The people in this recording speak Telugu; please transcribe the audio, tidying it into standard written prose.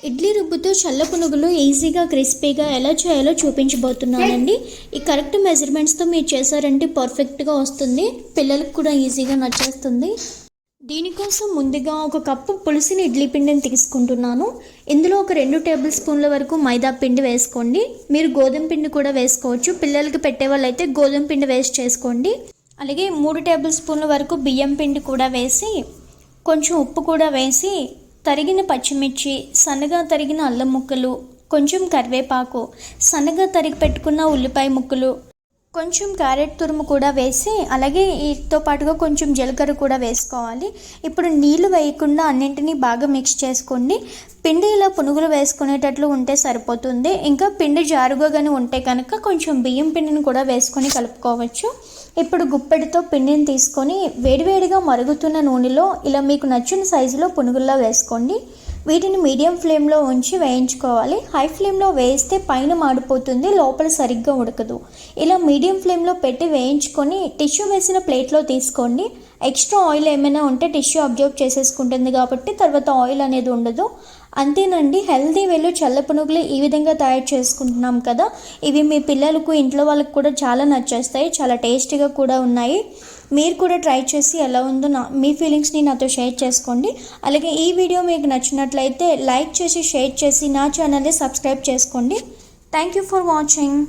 ఇడ్లీ రుబ్బుతో చల్ల పునుగులు ఈజీగా క్రిస్పీగా ఎలా చేయాలో చూపించబోతున్నానండి. ఈ కరెక్ట్ మెజర్మెంట్స్తో మీరు చేశారంటే పర్ఫెక్ట్గా వస్తుంది, పిల్లలకు కూడా ఈజీగా నచ్చేస్తుంది. దీనికోసం ముందుగా ఒక కప్పు పులిసిన ఇడ్లీ పిండిని తీసుకుంటున్నాను. ఇందులో ఒక 2 టేబుల్ స్పూన్ల వరకు మైదా పిండి వేసుకోండి. మీరు గోధుమ పిండి కూడా వేసుకోవచ్చు. పిల్లలకి పెట్టే వాళ్ళైతే గోధుమ పిండి వేస్ట్ చేసుకోండి. అలాగే 3 టేబుల్ స్పూన్ల వరకు బియ్యం పిండి కూడా వేసి, కొంచెం ఉప్పు కూడా వేసి, తరిగిన పచ్చిమిర్చి, సన్నగా తరిగిన అల్లం ముక్కలు, కొంచెం కరివేపాకు, సన్నగా తరిగి పెట్టుకున్న ఉల్లిపాయ ముక్కలు, కొంచెం క్యారెట్ తురుము కూడా వేసి, అలాగే వీటితో పాటుగా కొంచెం జీలకర్ర కూడా వేసుకోవాలి. ఇప్పుడు నీళ్లు వేయకుండా అన్నింటినీ బాగా మిక్స్ చేసుకోండి. పిండి ఇలా పునుగులు వేసుకునేటట్లు ఉంటే సరిపోతుంది. ఇంకా పిండి జారుగా కానీ ఉంటే కనుక కొంచెం బియ్యం పిండిని కూడా వేసుకొని కలుపుకోవచ్చు. ఇప్పుడు గుప్పెడితో పిండిని తీసుకొని వేడివేడిగా మరుగుతున్న నూనెలో ఇలా మీకు నచ్చిన సైజులో పునుగుల్లా వేసుకోండి. వీటిని మీడియం ఫ్లేమ్లో ఉంచి వేయించుకోవాలి. హై ఫ్లేమ్లో వేస్తే పైన మాడిపోతుంది, లోపల సరిగ్గా ఉడకదు. ఇలా మీడియం ఫ్లేమ్లో పెట్టి వేయించుకొని టిష్యూ వేసిన ప్లేట్లో తీసుకోండి. ఎక్స్ట్రా ఆయిల్ ఏమైనా ఉంటే టిష్యూ అబ్జర్వ్ చేసేసుకుంటుంది కాబట్టి తర్వాత ఆయిల్ అనేది ఉండదు. అంతేనండి, హెల్తీ వేలో చల్ల పునుగులు ఈ విధంగా తయారు చేసుకుంటున్నాం కదా. ఇవి మీ పిల్లలకు, ఇంట్లో వాళ్ళకు కూడా చాలా నచ్చేస్తాయి. చాలా టేస్టీగా కూడా ఉన్నాయి. మీరు కూడా ట్రై చేసి ఎలా ఉందో మీ ఫీలింగ్స్ని నాతో షేర్ చేసుకోండి. అలాగే ఈ వీడియో మీకు నచ్చినట్లయితే లైక్ చేసి, షేర్ చేసి నా ఛానల్ని సబ్స్క్రైబ్ చేసుకోండి. Thank you for watching.